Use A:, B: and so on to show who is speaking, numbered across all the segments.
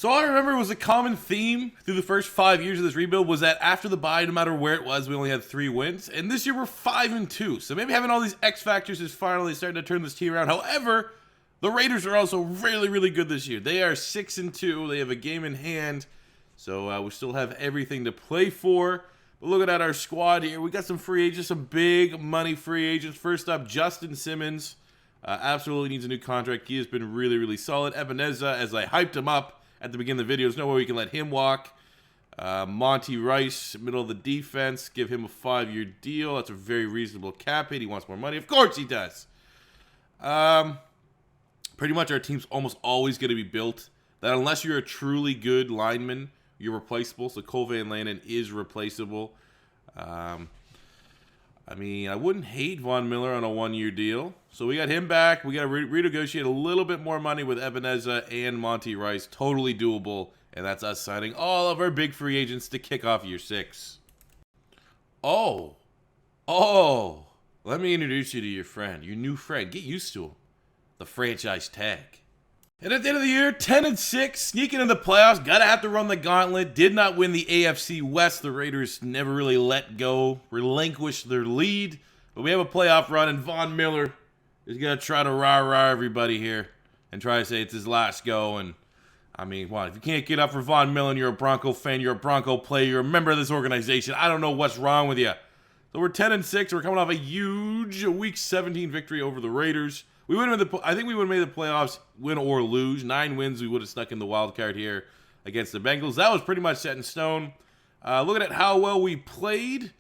A: So all I remember was a common theme through the first 5 years of this rebuild was that after the bye, no matter where it was, we only had 3 wins. And this year we're 5-2. So maybe having all these X factors is finally starting to turn this team around. However, the Raiders are also really, really good this year. They are 6-2. They have a game in hand. So we still have everything to play for. But looking at our squad here, we got some free agents, some big money free agents. First up, Justin Simmons. Absolutely needs a new contract. He has been really, really solid. Ebenezer, as I hyped him up at the beginning of the video, there's no way we can let him walk. Monty Rice, middle of the defense, give him a 5-year deal. That's a very reasonable cap hit. He wants more money. Of course he does. Pretty much our team's almost always going to be built that unless you're a truly good lineman, you're replaceable. So Cole Van Lanen is replaceable. I mean, I wouldn't hate Von Miller on a 1-year deal. So we got him back. We got to renegotiate a little bit more money with Ebenezer and Monty Rice. Totally doable. And that's us signing all of our big free agents to kick off year 6. Oh. Let me introduce you to your friend, your new friend. Get used to him. The franchise tag. And at the end of the year, 10-6, sneaking in the playoffs. Gotta have to run the gauntlet. Did not win the AFC West. The Raiders never really let go, relinquished their lead. But we have a playoff run, and Von Miller is gonna try to rah-rah everybody here and try to say it's his last go. And I mean, well, if you can't get up for Von Miller and you're a Bronco fan, you're a Bronco player, you're a member of this organization, I don't know what's wrong with you. So we're 10-6. We're coming off a huge Week 17 victory over the Raiders. I think we would have made the playoffs, win or lose. 9 wins, we would have stuck in the wild card here against the Bengals. That was pretty much set in stone. Looking at how well we played,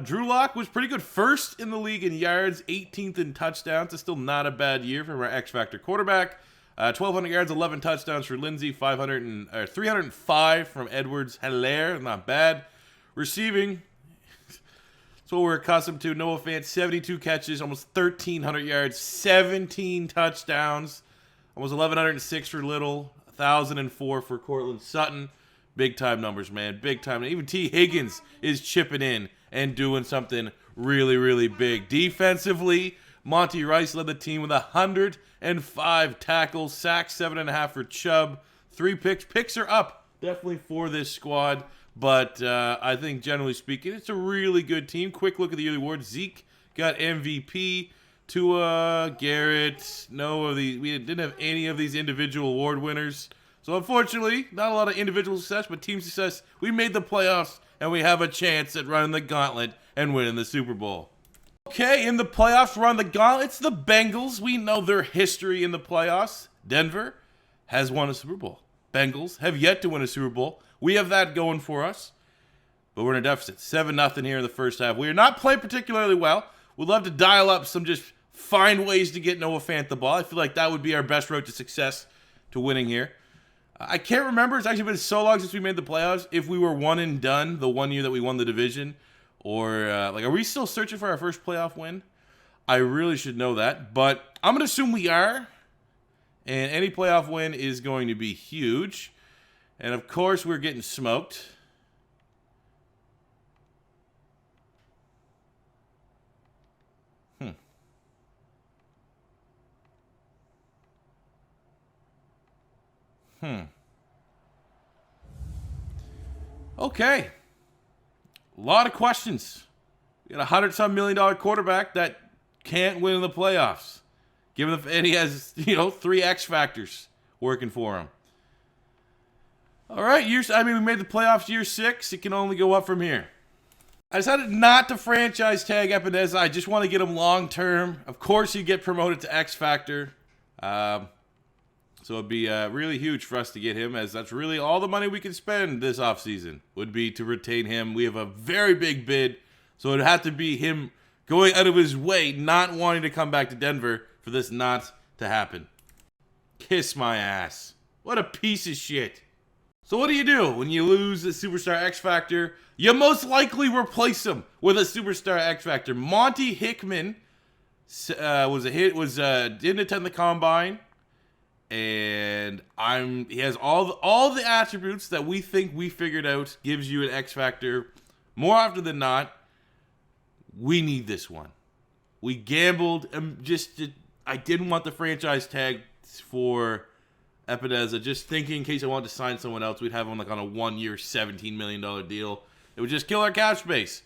A: Drew Lock was pretty good first in the league in yards, 18th in touchdowns. It's still not a bad year for our X-Factor quarterback. 1,200 yards, 11 touchdowns for Lindsey, 305 from Edwards-Helaire, not bad. Receiving, that's what we're accustomed to. Noah Fant, 72 catches, almost 1,300 yards, 17 touchdowns, almost 1,106 for Little, 1,004 for Courtland. Sutton, big time numbers, man, big time. Even T. Higgins is chipping in and doing something really, really big. Defensively, Monty Rice led the team with 105 tackles, sacks, 7.5 for Chubb, 3 picks. Picks are up, definitely for this squad. But I think, generally speaking, it's a really good team. Quick look at the yearly awards. Zeke got MVP. Tua, Garrett, we didn't have any of these individual award winners. So, unfortunately, not a lot of individual success, but team success. We made the playoffs, and we have a chance at running the gauntlet and winning the Super Bowl. Okay, in the playoffs, run the gauntlet. It's the Bengals. We know their history in the playoffs. Denver has won a Super Bowl. Bengals have yet to win a Super Bowl. We have that going for us, but we're in a deficit. 7-0 here in the first half. We are not playing particularly well. We'd love to dial up some, just find ways to get Noah Fant the ball. I feel like that would be our best road to success to winning here. I can't remember. It's actually been so long since we made the playoffs. If we were one and done the 1 year that we won the division, or are we still searching for our first playoff win? I really should know that, but I'm going to assume we are, and any playoff win is going to be huge. And, of course, we're getting smoked. Okay. A lot of questions. We got a $100-some million quarterback that can't win in the playoffs. And he has, 3 X factors working for him. All right, we made the playoffs year 6. It can only go up from here. I decided not to franchise tag Epineza. I just want to get him long term. Of course, he'd get promoted to X Factor. So it'd be really huge for us to get him, as that's really all the money we can spend this offseason would be to retain him. We have a very big bid, so it'd have to be him going out of his way, not wanting to come back to Denver for this not to happen. Kiss my ass. What a piece of shit. So what do you do when you lose a superstar X Factor? You most likely replace him with a superstar X Factor. Monty Hickman didn't attend the combine, and he has all the attributes that we think we figured out gives you an X Factor. More often than not, we need this one. We gambled and I didn't want the franchise tag for Epineza, just thinking in case I wanted to sign someone else, we'd have him like on a 1-year, $17 million deal. It would just kill our cap space.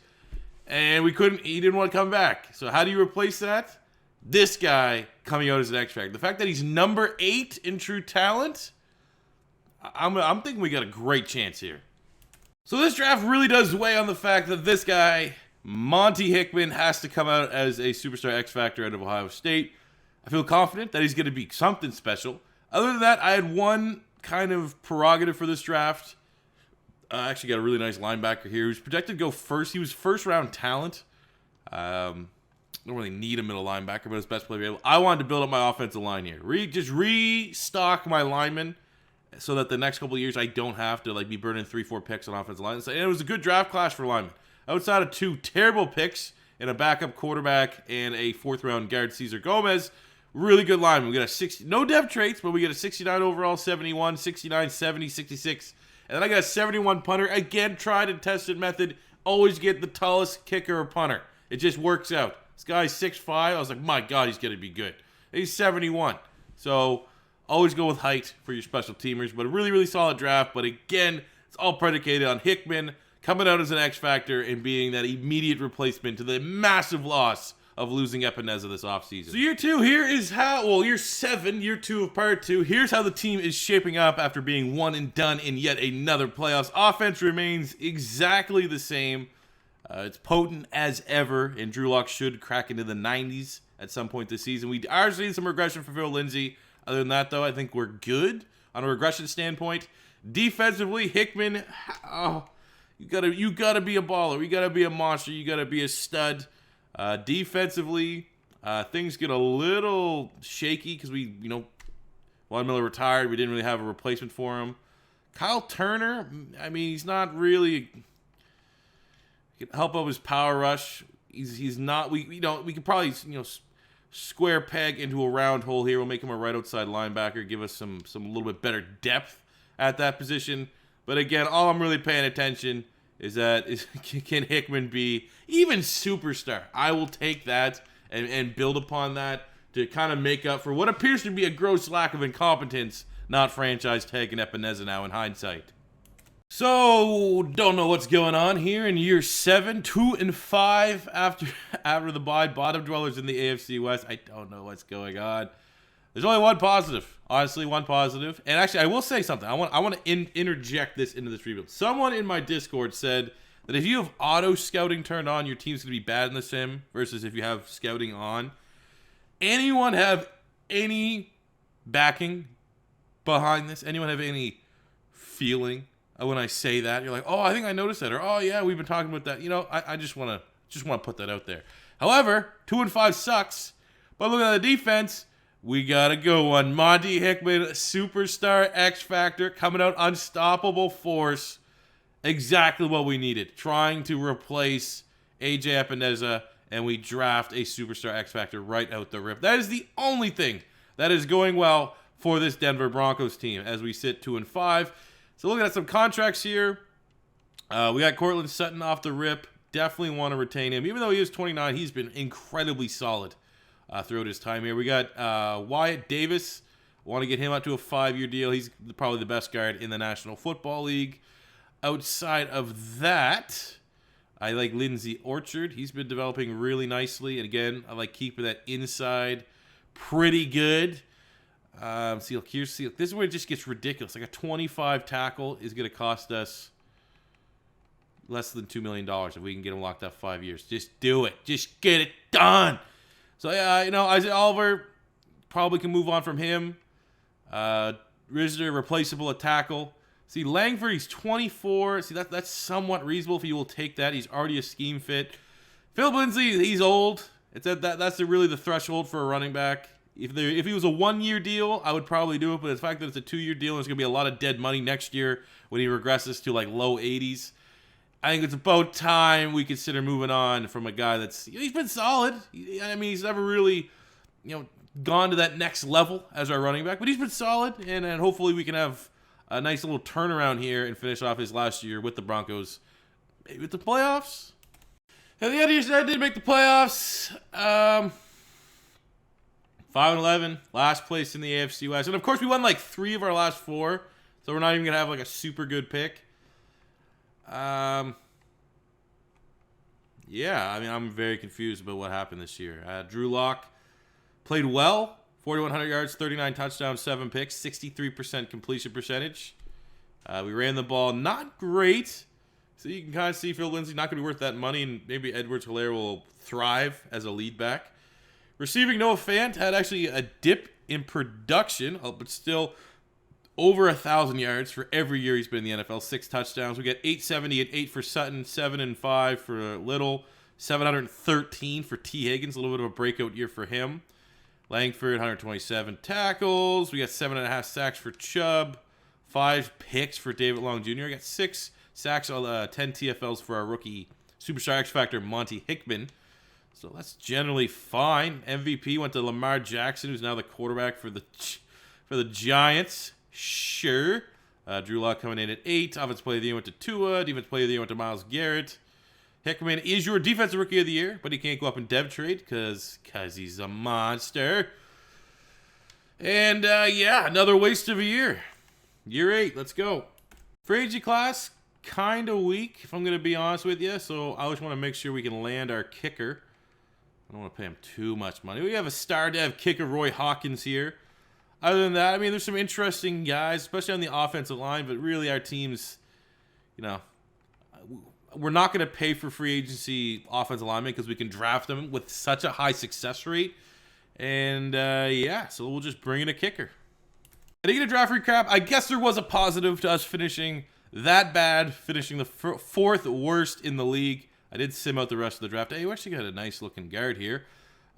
A: And we couldn't, he didn't want to come back. So how do you replace that? This guy coming out as an X Factor. The fact that he's number 8 in true talent, I'm thinking we got a great chance here. So this draft really does weigh on the fact that this guy, Monty Hickman, has to come out as a superstar X Factor out of Ohio State. I feel confident that he's going to be something special. Other than that, I had one kind of prerogative for this draft. I actually got a really nice linebacker here who's projected to go first. He was first-round talent. Don't really need a middle linebacker, but his best player available. I wanted to build up my offensive line here. Just restock my linemen so that the next couple of years I don't have to like be burning 3-4 picks on offensive line. And it was a good draft class for linemen. Outside of 2 terrible picks and a backup quarterback and a 4th-round guard, Cesar Gomez, really good lineman. We got a 60, no depth traits, but we got a 69 overall, 71, 69, 70, 66. And then I got a 71 punter. Again, tried and tested method. Always get the tallest kicker or punter. It just works out. This guy's 6'5". I was like, my God, he's going to be good. He's 71. So always go with height for your special teamers. But a really, really solid draft. But again, it's all predicated on Hickman coming out as an X Factor and being that immediate replacement to the massive loss of losing Epineza this offseason. So year 2, here is how, well, year 7, year 2 of part 2. Here's how the team is shaping up after being one and done in yet another playoffs. Offense remains exactly the same. It's potent as ever, and Drew Lock should crack into the 90s at some point this season. We are seeing some regression for Phil Lindsay. Other than that, though, I think we're good on a regression standpoint. Defensively, Hickman, you gotta be a baller. You gotta be a monster. You gotta be a stud. Defensively, things get a little shaky because Von Miller retired. We didn't really have a replacement for him. Kyle Turner, I mean, he's not really. He can help out his power rush. He's not. We could probably square peg into a round hole here. We'll make him a right outside linebacker. Give us some little bit better depth at that position. But again, all I'm really paying attention is can Hickman be even superstar? I will take that and build upon that to kind of make up for what appears to be a gross lack of incompetence, not franchise tagging Epineza now in hindsight. So, don't know what's going on here in year 7, 2-5 after the bye. Bottom dwellers in the AFC West. I don't know what's going on. There's only one positive. Honestly, one positive. And actually, I will say something. I want to interject this into this rebuild. Someone in my Discord said that if you have auto scouting turned on, your team's going to be bad in the sim versus if you have scouting on. Anyone have any backing behind this? Anyone have any feeling when I say that? You're like, oh, I think I noticed that. Or, oh, yeah, we've been talking about that. I just want to put that out there. However, 2-5 sucks. But look at the defense. We got to go on. Monty Hickman, superstar X Factor, coming out unstoppable force. Exactly what we needed. Trying to replace AJ Epineza, and we draft a superstar X Factor right out the rip. That is the only thing that is going well for this Denver Broncos team as we sit 2-5. So looking at some contracts here, we got Courtland Sutton off the rip. Definitely want to retain him. Even though he is 29, he's been incredibly solid throughout his time here. We got Wyatt Davis. Want to get him out to a 5-year deal. He's probably the best guard in the National Football League. Outside of that, I like Lindsey Orchard. He's been developing really nicely. And again, I like keeping that inside pretty good. See, look, this is where it just gets ridiculous. Like a 25 tackle is going to cost us less than $2 million if we can get him locked up 5 years. Just do it. Just get it done. So, yeah, Isaiah Oliver probably can move on from him. Risner, replaceable at tackle. See, Langford, he's 24. See, that's somewhat reasonable if you will take that. He's already a scheme fit. Phil Lindsay, he's old. That's really the threshold for a running back. If he was a 1-year deal, I would probably do it. But the fact that it's a 2-year deal and there's going to be a lot of dead money next year when he regresses to like low 80s, I think it's about time we consider moving on from a guy he's been solid. He's never really, gone to that next level as our running back, but he's been solid, and hopefully we can have a nice little turnaround here and finish off his last year with the Broncos, maybe with the playoffs. At the end of the year, I did make the playoffs. 5-11, last place in the AFC West. And of course, we won like 3 of our last 4. So we're not even going to have like a super good pick. Yeah, I mean, I'm very confused about what happened this year. Drew Lock played well. 4,100 yards, 39 touchdowns, 7 picks, 63% completion percentage. We ran the ball not great. So you can kind of see Phil Lindsay not going to be worth that money, and maybe Edwards-Helaire will thrive as a lead back. Receiving Noah Fant had actually a dip in production, but still over 1,000 yards for every year he's been in the NFL. 6 touchdowns. We got 870 and 8 for Sutton, 7 and 5 for Little, 713 for T. Higgins. A little bit of a breakout year for him. Langford, 127 tackles. We got 7.5 sacks for Chubb, 5 picks for David Long Jr. I got 6 sacks, 10 TFLs for our rookie superstar X Factor Monty Hickman. So that's generally fine. MVP went to Lamar Jackson, who's now the quarterback for the Giants. Sure. Drew Lock coming in at 8. Offensive player of the year went to Tua. Defensive player of the year went to Myles Garrett. Hickman is your defensive rookie of the year, but he can't go up in dev trade because he's a monster. And yeah, another waste of a year. Year 8, let's go. Free agency class, kind of weak, if I'm going to be honest with you. So I always want to make sure we can land our kicker. I don't want to pay him too much money. We have a star dev kicker, Roy Hawkins, here. Other than that, I mean, there's some interesting guys, especially on the offensive line, but really our team's, you know, we're not going to pay for free agency offensive linemen because we can draft them with such a high success rate. And, yeah, so we'll just bring in a kicker. I didn't get a draft recap. I guess there was a positive to us finishing that bad, finishing the 4th worst in the league. I did sim out the rest of the draft. Hey, you actually got a nice-looking guard here.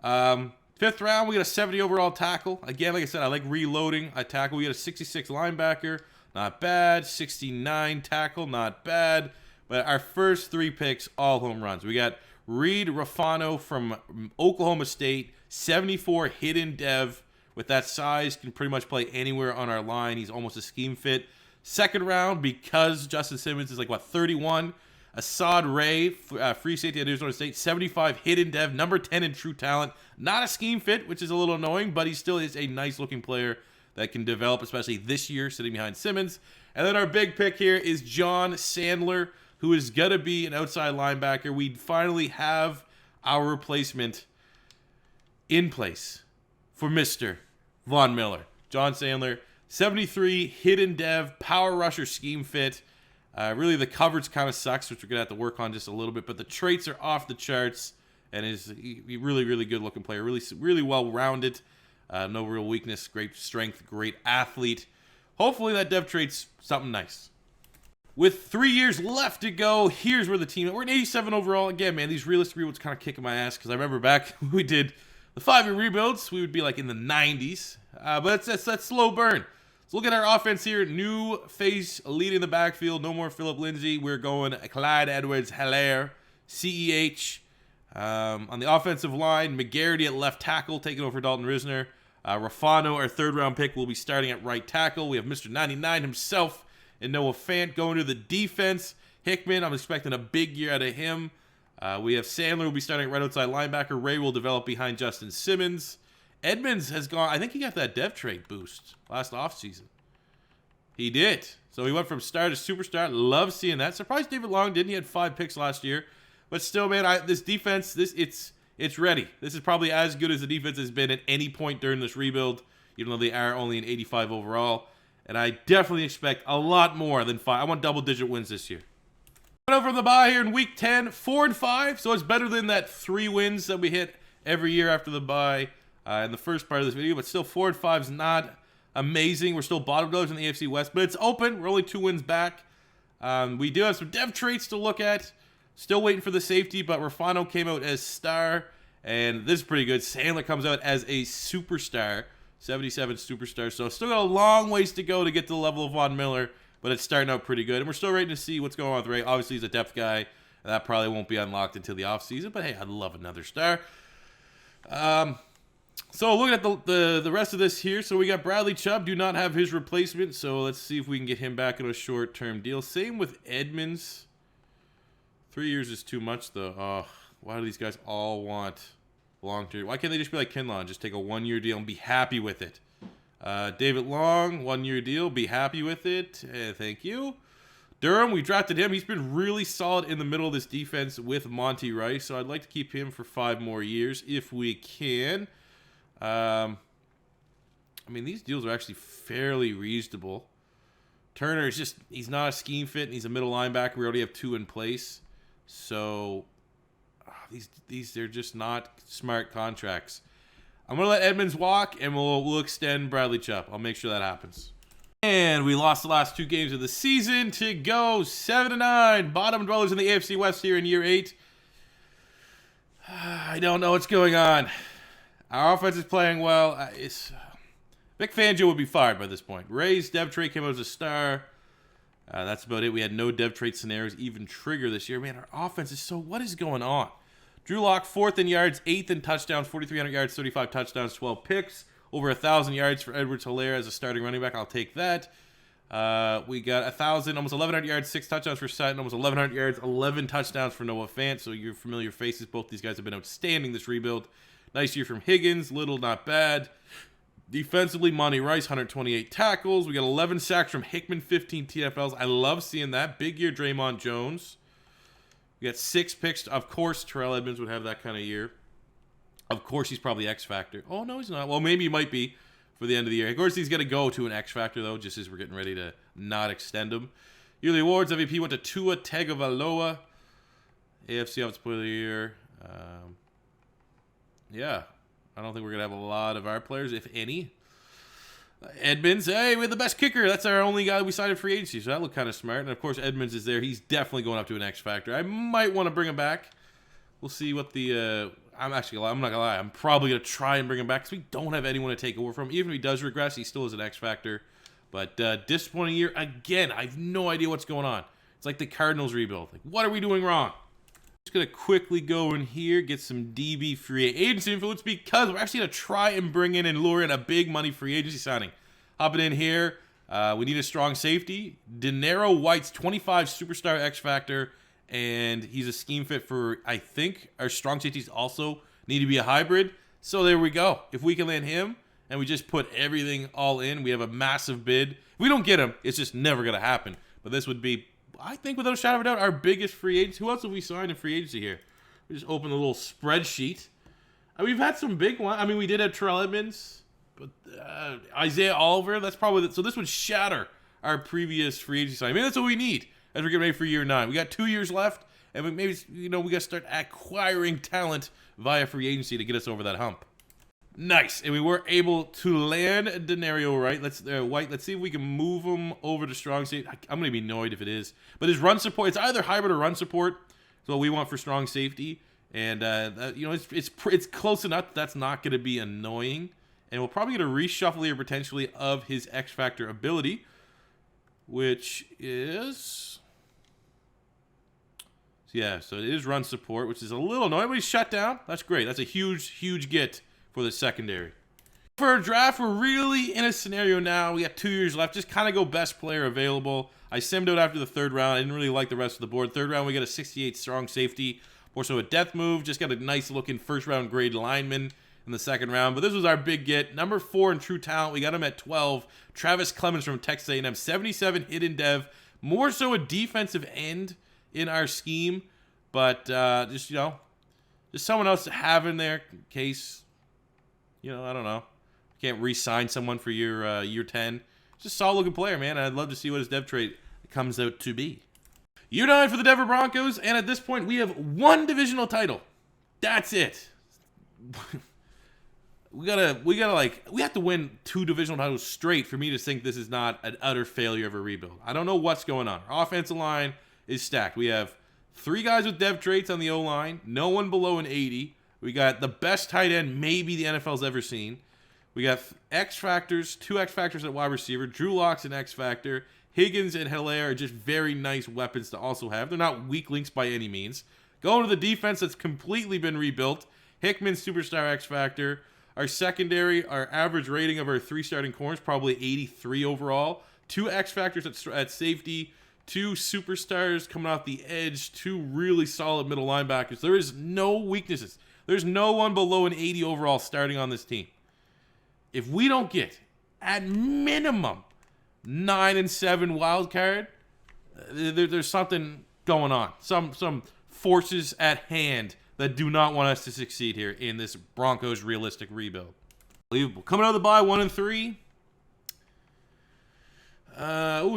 A: 5th round, we got a 70 overall tackle. Again, like I said, I like reloading a tackle. We got a 66 linebacker. Not bad. 69 tackle. Not bad. But our first 3 picks, all home runs. We got Reed Rafano from Oklahoma State. 74 hidden dev. With that size, can pretty much play anywhere on our line. He's almost a scheme fit. 2nd round, because Justin Simmons is like, 31. Assad Ray, free safety at Arizona State, 75 hidden dev, number 10 in true talent. Not a scheme fit, which is a little annoying, but he still is a nice-looking player that can develop, especially this year, sitting behind Simmons. And then our big pick here is John Sandler, who is going to be an outside linebacker. We finally have our replacement in place for Mr. Von Miller. John Sandler, 73 hidden dev, power rusher scheme fit. Really, the coverage kind of sucks, which we're going to have to work on just a little bit. But the traits are off the charts, and is a really, really good-looking player. Really, really well-rounded. No real weakness. Great strength. Great athlete. Hopefully that dev trait's something nice. With 3 years left to go, here's where the team... We're at 87 overall. Again, man, these realistic rebuilds kind of kicking my ass, because I remember back when we did the 5-year rebuilds, we would be like in the 90s. But that's that slow burn. So look at our offense here. New face leading the backfield. No more Philip Lindsay. We're going Clyde Edwards-Helaire, CEH. On the offensive line, McGarity at left tackle, taking over Dalton Risner. Rafano, our 3rd-round pick, will be starting at right tackle. We have Mr. 99 himself and Noah Fant going to the defense. Hickman, I'm expecting a big year out of him. We have Sandler, who will be starting at right outside linebacker. Ray will develop behind Justin Simmons. Edmonds has gone, I think he got that dev trade boost last offseason. He did. So he went from star to superstar. Love seeing that. Surprised David Long didn't. He had 5 picks last year. But still, man, this defense, it's ready. This is probably as good as the defense has been at any point during this rebuild, even though they are only an 85 overall. And I definitely expect a lot more than 5. I want double-digit wins this year. Over the bye here in week 10, 4-5. So it's better than that 3 wins that we hit every year after the bye. In the first part of this video, but still 4-5 is not amazing. We're still bottom dwellers in the AFC West, but it's open. We're only 2 wins back. We do have some dev traits to look at. Still waiting for the safety, but Rafano came out as star, and this is pretty good. Sandler comes out as a superstar, 77 superstar. So still got a long ways to go to get to the level of Von Miller, but it's starting out pretty good. And we're still waiting to see what's going on with Ray. Obviously, he's a depth guy, and that probably won't be unlocked until the offseason, but hey, I'd love another star. So looking at the rest of this here, so we got Bradley Chubb, do not have his replacement, so let's see if we can get him back in a short-term deal. Same with Edmonds. 3 years is too much, though. Oh, why do these guys all want long-term. Why can't they just be like Kinlaw and just take a 1-year deal and be happy with it? David Long, 1-year deal. Be happy with it. Thank you. Durham, we drafted him. He's been really solid in the middle of this defense with Monty Rice, so I'd like to keep him for 5 more years if we can. I mean, these deals are actually fairly reasonable. Turner is just, he's not a scheme fit, and he's a middle linebacker. We already have 2 in place. So, these they're just not smart contracts. I'm going to let Edmonds walk, and we'll extend Bradley Chubb. I'll make sure that happens. And we lost the last 2 games of the season to go 7-9. Bottom dwellers in the AFC West here in year 8. I don't know what's going on. Our offense is playing well. Vic Fangio would be fired by this point. Ray's dev trait came out as a star. That's about it. We had no dev trait scenarios even trigger this year. Man, our offense is so... What is going on? Drew Lock, 4th in yards, 8th in touchdowns, 4,300 yards, 35 touchdowns, 12 picks. Over 1,000 yards for Edwards-Helaire as a starting running back. I'll take that. We got 1,000, almost 1,100 yards, 6 touchdowns for Sutton, almost 1,100 yards, 11 touchdowns for Noah Fant. So you're familiar faces. Both these guys have been outstanding this rebuild. Nice year from Higgins. Little, not bad. Defensively, Monty Rice, 128 tackles. We got 11 sacks from Hickman, 15 TFLs. I love seeing that. Big year, Draymond Jones. We got 6 picks. Of course, Terrell Edmonds would have that kind of year. Of course, he's probably X Factor. Oh, no, he's not. Well, maybe he might be for the end of the year. Of course, he's going to go to an X Factor, though, just as we're getting ready to not extend him. Yearly awards, MVP went to Tua Tagovailoa. AFC Offensive Player of the Year. Yeah, I don't think we're going to have a lot of our players, if any. Edmonds, hey, we have the best kicker. That's our only guy we signed in free agency, so that looked kind of smart. And, of course, Edmonds is there. He's definitely going up to an X Factor. I might want to bring him back. We'll see what the... I'm not going to lie. I'm probably going to try and bring him back because we don't have anyone to take over from him. Even if he does regress, he still is an X Factor. But disappointing year. Again, I have no idea what's going on. It's like the Cardinals rebuild. Like, what are we doing wrong? Just going to quickly go in here, get some DB free agency influence because we're actually going to try and bring in and lure in a big money free agency signing. Hopping in here, we need a strong safety. Denaro White's 25 superstar X Factor, and he's a scheme fit for, I think, our strong safeties also need to be a hybrid. So there we go. If we can land him and we just put everything all in, we have a massive bid. If we don't get him, it's just never going to happen. But this would be, I think, without a shadow of a doubt, our biggest free agents. Who else have we signed in free agency here? We just open the little spreadsheet. We've had some big ones. I mean, we did have Terrell Edmonds, but Isaiah Oliver. That's probably so. This would shatter our previous free agency signing. Maybe that's what we need as we're getting ready for year 9. We got 2 years left, and maybe we got to start acquiring talent via free agency to get us over that hump. Nice, and we were able to land Denario White. Let's see if we can move him over to strong safety. I'm gonna be annoyed if it is, but his run support, it's either hybrid or run support. That's what we want for strong safety, and it's close enough. That's not gonna be annoying, and we'll probably get a reshuffle here potentially of his X Factor ability, which is so it is run support, which is a little annoying, but he's shut down. That's great. That's a huge get for the secondary. For our draft, we're really in a scenario now. We got 2 years left. Just kind of go best player available. I simmed out after the 3rd round. I didn't really like the rest of the board. 3rd round, we got a 68 strong safety. More so a depth move. Just got a nice looking 1st round grade lineman in the 2nd round. But this was our big get. Number 4 in true talent. We got him at 12. Travis Clemens from Texas A&M. 77 hidden dev. More so a defensive end in our scheme. But just someone else to have in there in case... I don't know. Can't re-sign someone for year 10. Just a solid-looking player, man. I'd love to see what his dev trait comes out to be. Year 9 for the Denver Broncos, and at this point, we have 1 divisional title. That's it. we have to win 2 divisional titles straight for me to think this is not an utter failure of a rebuild. I don't know what's going on. Our offensive line is stacked. We have 3 guys with dev traits on the O-line. No one below an 80. We got the best tight end maybe the NFL's ever seen. We got X Factors, 2 X Factors at wide receiver. Drew Lock's an X Factor. Higgins and Helaire are just very nice weapons to also have. They're not weak links by any means. Going to the defense that's completely been rebuilt. Hickman, superstar X Factor. Our secondary, our average rating of our 3 starting corners, probably 83 overall. 2 X Factors at safety. 2 superstars coming off the edge. 2 really solid middle linebackers. There is no weaknesses. There's no one below an 80 overall starting on this team. If we don't get, at minimum, 9 and 7 wild card, there's something going on. Some forces at hand that do not want us to succeed here in this Broncos realistic rebuild. Unbelievable. Coming out of the bye, 1 and 3. We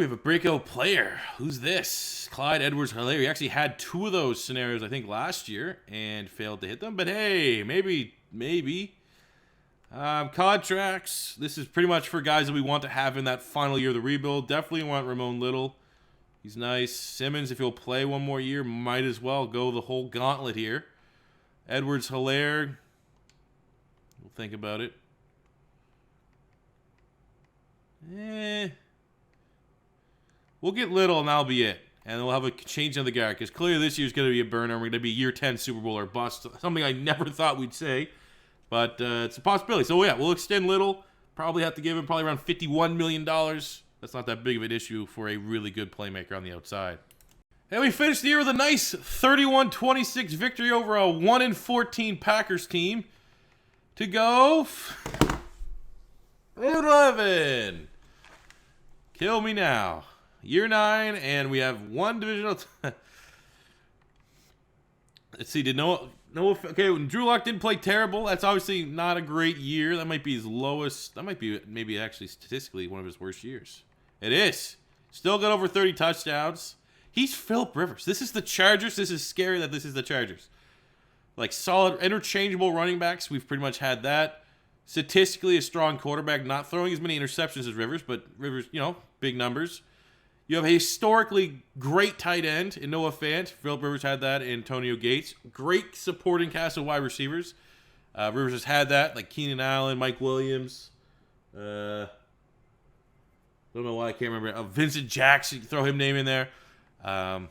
A: have a breakout player. Who's this? Clyde Edwards-Helaire. He actually had 2 of those scenarios, I think, last year and failed to hit them. But hey, maybe. Contracts. This is pretty much for guys that we want to have in that final year of the rebuild. Definitely want Ramon Little. He's nice. Simmons, if he'll play one more year, might as well go the whole gauntlet here. Edwards-Helaire. We'll think about it. We'll get Little, and that'll be it. And we'll have a change in the guard, because clearly this year's going to be a burner. We're going to be year 10 Super Bowl or bust. Something I never thought we'd say, but it's a possibility. So, yeah, we'll extend Little. Probably have to give him probably around $51 million. That's not that big of an issue for a really good playmaker on the outside. And we finished the year with a nice 31-26 victory over a 1-14 Packers team. To go 11. Kill me now. Year 9, and we have 1 divisional. Let's see. Did Noah? Okay, when Drew Lock didn't play terrible. That's obviously not a great year. That might be his lowest. That might be maybe actually statistically one of his worst years. It is. Still got over 30 touchdowns. He's Phillip Rivers. This is the Chargers. This is scary that this is the Chargers. Like solid, interchangeable running backs. We've pretty much had that. Statistically, a strong quarterback, not throwing as many interceptions as Rivers, but Rivers, big numbers. You have a historically great tight end in Noah Fant. Phillip Rivers had that. Antonio Gates. Great supporting cast of wide receivers. Rivers has had that, like Keenan Allen, Mike Williams. Don't know why I can't remember. Vincent Jackson, throw his name in there. Man,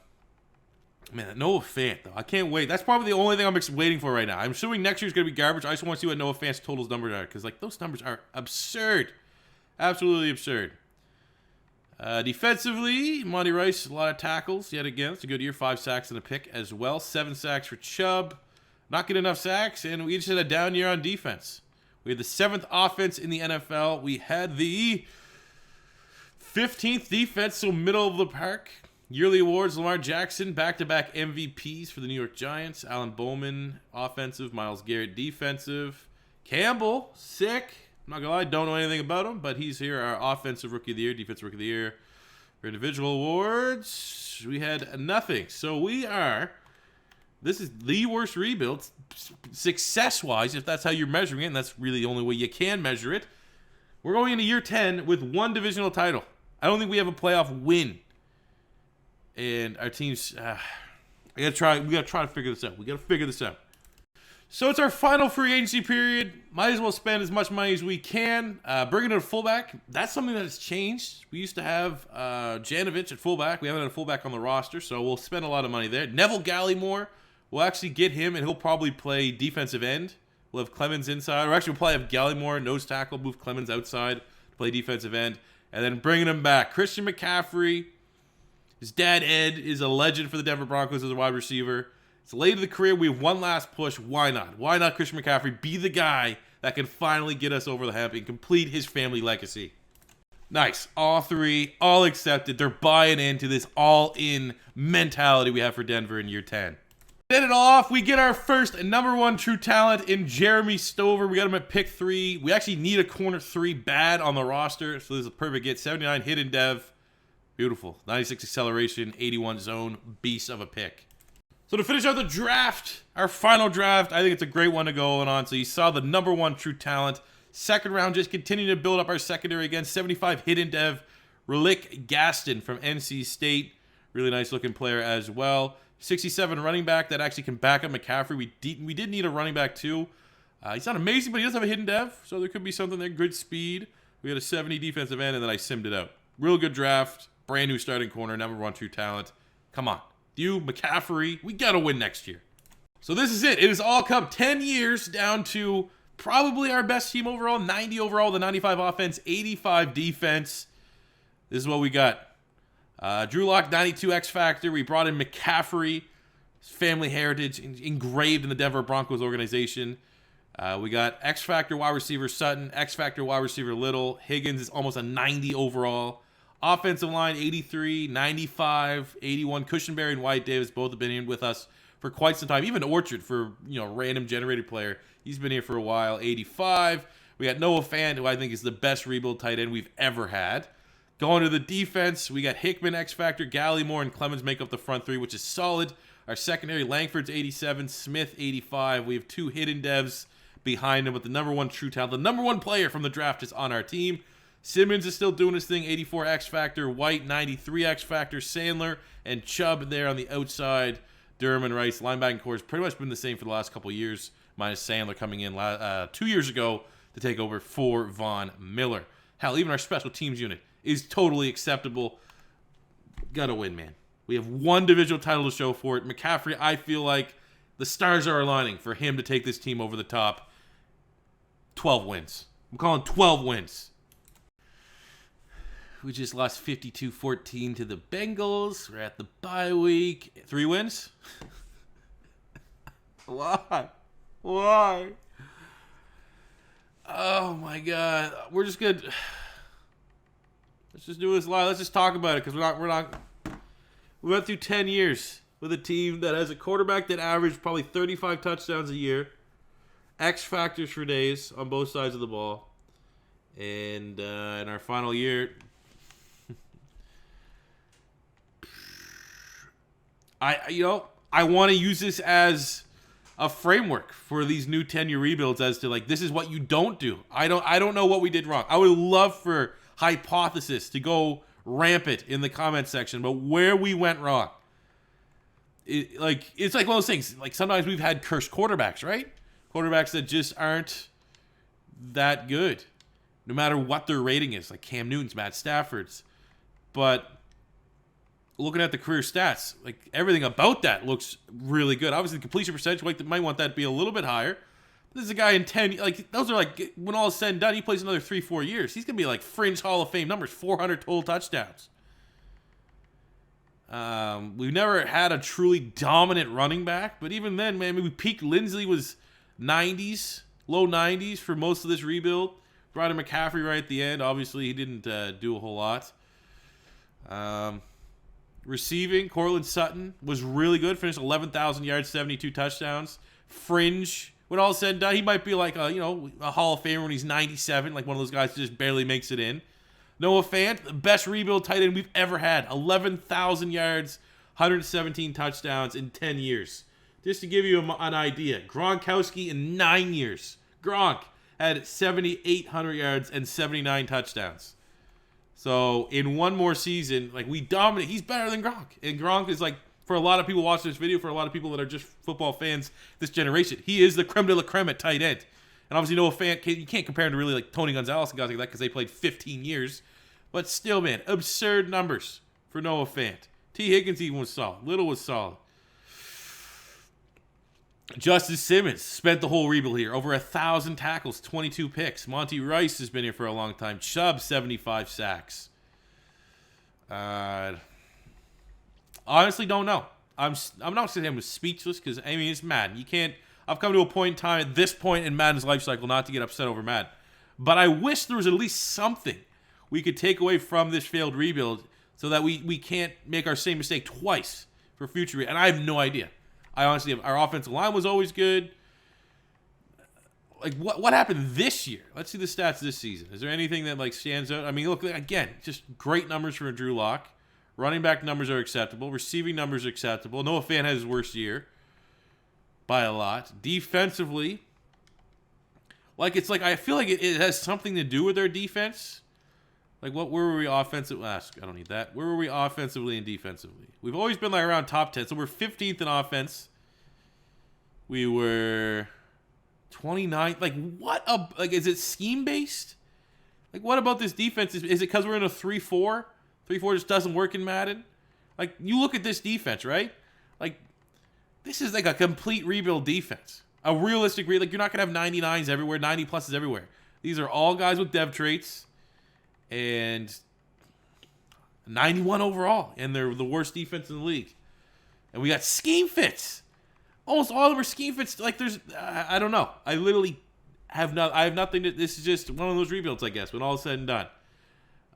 A: Noah Fant, though. I can't wait. That's probably the only thing I'm waiting for right now. I'm assuming next year's going to be garbage. I just want to see what Noah Fant's totals numbers are, because those numbers are absurd. Absolutely absurd. Defensively, Monty Rice, a lot of tackles. Yet again, it's a good year. 5 sacks and a pick as well. 7 sacks for Chubb. Not getting enough sacks, and we just had a down year on defense. We had the 7th offense in the NFL. We had the 15th defense, so middle of the park. Yearly awards, Lamar Jackson, back-to-back MVPs for the New York Giants. Alan Bowman, offensive. Myles Garrett, defensive. Campbell, sick. I'm not going to lie, don't know anything about him, but he's here, our offensive rookie of the year, defensive rookie of the year. For individual awards, we had nothing. So this is the worst rebuild, success-wise, if that's how you're measuring it, and that's really the only way you can measure it. We're going into year 10 with 1 divisional title. I don't think we have a playoff win. And our team's, we gotta try to figure this out. We got to figure this out. So it's our final free agency period. Might as well spend as much money as we can. Bringing in a fullback, that's something that has changed. We used to have Janovich at fullback. We haven't had a fullback on the roster, so we'll spend a lot of money there. Neville Gallimore, we'll actually get him, and he'll probably play defensive end. We'll have Clemens inside. Or actually, we'll probably have Gallimore, nose tackle, move Clemens outside, play defensive end. And then bringing him back, Christian McCaffrey. His dad, Ed, is a legend for the Denver Broncos as a wide receiver. It's late in the career. We have one last push. Why not? Why not Christian McCaffrey be the guy that can finally get us over the hump and complete his family legacy? Nice. All 3, all accepted. They're buying into this all-in mentality we have for Denver in year 10. Set it off. We get our first #1 true talent in Jeremy Stover. We got him at pick 3. We actually need a corner 3 bad on the roster, so this is a perfect get. 79 hidden dev. Beautiful. 96 acceleration, 81 zone. Beast of a pick. So to finish out the draft, our final draft, I think it's a great one to go on. So you saw the #1 true talent. Second round, just continuing to build up our secondary again. 75 hidden dev, Relic Gaston from NC State. Really nice looking player as well. 67 running back that actually can back up McCaffrey. We did need a running back too. He's not amazing, but he does have a hidden dev, so there could be something there. Good speed. We had a 70 defensive end, and then I simmed it out. Real good draft. Brand new starting corner, #1 true talent. Come on. You, McCaffrey, we got to win next year. So this is it. It has all come 10 years down to probably our best team overall. 90 overall, the 95 offense, 85 defense. This is what we got. Drew Lock, 92 X Factor. We brought in McCaffrey. his family heritage engraved in the Denver Broncos organization. We got X Factor wide receiver Sutton, X Factor wide receiver Little. Higgins is almost a 90 overall. Offensive line 83, 95, 81. Cushenberry and White Davis both have been in with us for quite some time. Even Orchard for random generated player. He's been here for a while. 85. We got Noah Fant, who I think is the best rebuild tight end we've ever had. Going to the defense, we got Hickman, X Factor, Gallimore, and Clemens make up the front three, which is solid. Our secondary, Langford's 87, Smith 85. We have 2 hidden devs behind him, but the number 1 true talent, the number 1 player from the draft is on our team. Simmons is still doing his thing, 84 X Factor, White 93 X Factor, Sandler and Chubb there on the outside. Durham and Rice, linebacking core has pretty much been the same for the last couple of years, minus Sandler coming in 2 years ago to take over for Von Miller. Hell, even our special teams unit is totally acceptable. Gotta win, man. We have 1 divisional title to show for it. McCaffrey, I feel like the stars are aligning for him to take this team over the top. 12 wins. I'm calling 12 wins. We just lost 52-14 to the Bengals. We're at the bye week. 3 wins? Why? Oh my God. We're just good. Let's just do this live. Let's just talk about it because we went through 10 years with a team that has a quarterback that averaged probably 35 touchdowns a year. X factors for days on both sides of the ball. And in our final year, I want to use this as a framework for these new 10-year rebuilds as to like, this is what you don't do. I don't know what we did wrong. I would love for hypothesis to go rampant in the comment section, but where we went wrong. It's like one of those things. Like sometimes we've had cursed quarterbacks, right? Quarterbacks that just aren't that good, no matter what their rating is. Like Cam Newton's, Matt Stafford's, but looking at the career stats, like everything about that looks really good. Obviously, the completion percentage might want that to be a little bit higher. This is a guy in 10, like those are like, when all is said and done, he plays another 3-4 years. He's going to be like fringe Hall of Fame numbers, 400 total touchdowns. We've never had a truly dominant running back, but even then, man, we peaked. Lindsley was 90s, low 90s for most of this rebuild. Brought in McCaffrey right at the end. Obviously, he didn't do a whole lot. Receiving, Courtland Sutton was really good. Finished 11,000 yards, 72 touchdowns. Fringe, when all is said and done, he might be like a Hall of Famer when he's 97, like one of those guys who just barely makes it in. Noah Fant, the best rebuild tight end we've ever had. 11,000 yards, 117 touchdowns in 10 years. Just to give you an idea, Gronkowski in 9 years. Gronk had 7,800 yards and 79 touchdowns. So in one more season, like we dominate. He's better than Gronk. And Gronk is like, for a lot of people watching this video, for a lot of people that are just football fans this generation, he is the creme de la creme at tight end. And obviously Noah Fant, you can't compare him to really like Tony Gonzalez and guys like that because they played 15 years. But still, man, absurd numbers for Noah Fant. T. Higgins even was solid. Little was solid. Justice Simmons spent the whole rebuild here. Over 1,000 tackles, 22 picks. Monty Rice has been here for a long time. Chubb, 75 sacks. Honestly, don't know. I'm not saying I'm speechless because, I mean, it's Madden. You can't... I've come to a point in time, at this point in Madden's life cycle, not to get upset over Madden. But I wish there was at least something we could take away from this failed rebuild so that we can't make our same mistake twice for future. And I have no idea. I honestly have. Our offensive line was always good. Like, what happened this year? Let's see the stats this season. Is there anything that, like, stands out? I mean, look, again, just great numbers for Drew Lock. Running back numbers are acceptable. Receiving numbers are acceptable. Noah Fant has his worst year by a lot. Defensively, like, it's like, I feel like it has something to do with our defense. Like, where were we offensively? I don't need that. Where were we offensively and defensively? We've always been, like, around top 10. So we're 15th in offense. We were 29th. Like, is it scheme-based? Like, what about this defense? Is it because we're in a 3-4? 3-4 just doesn't work in Madden? Like, you look at this defense, right? Like, this is like a complete rebuild defense. A realistic rebuild. Like, you're not going to have 99s everywhere, 90 pluses everywhere. These are all guys with dev traits. And 91 overall. And they're the worst defense in the league. And we got scheme fits. Almost all of them are scheme fits. Like, there's, I don't know. I literally have nothing to, this is just one of those rebuilds, I guess, when all is said and done.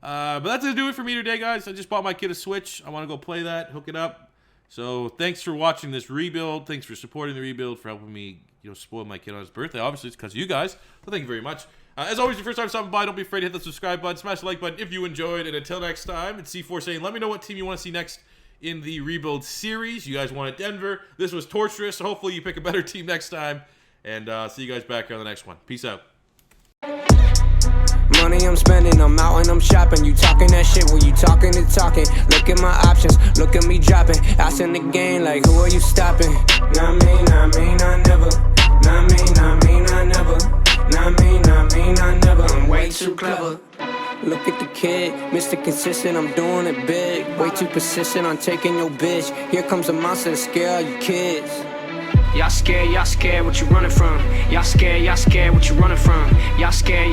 A: But that's going to do it for me today, guys. I just bought my kid a Switch. I want to go play that, hook it up. So thanks for watching this rebuild. Thanks for supporting the rebuild, for helping me, spoil my kid on his birthday. Obviously, it's because of you guys. So thank you very much. As always, your first time stopping by, don't be afraid to hit the subscribe button, smash the like button if you enjoyed. And until next time, it's C4 saying, let me know what team you want to see next in the rebuild series. You guys wanted Denver. This was torturous. So hopefully you pick a better team next time. And see you guys back here on the next one. Peace out.
B: Money I'm spending, I'm out and I'm shopping. You talking that shit, well you talking to talking. Look at my options, look at me dropping. Ass in the game, like who are you stopping? Not me, not me, not never. Not me, not me, not never. Not me, not me, not never. I'm way too clever. Look at the kid, Mr. Consistent, I'm doing it big. Way too persistent on taking your bitch. Here comes a monster to scare all you kids. Y'all scared, what you running from? Y'all scared, what you running from? Y'all scared,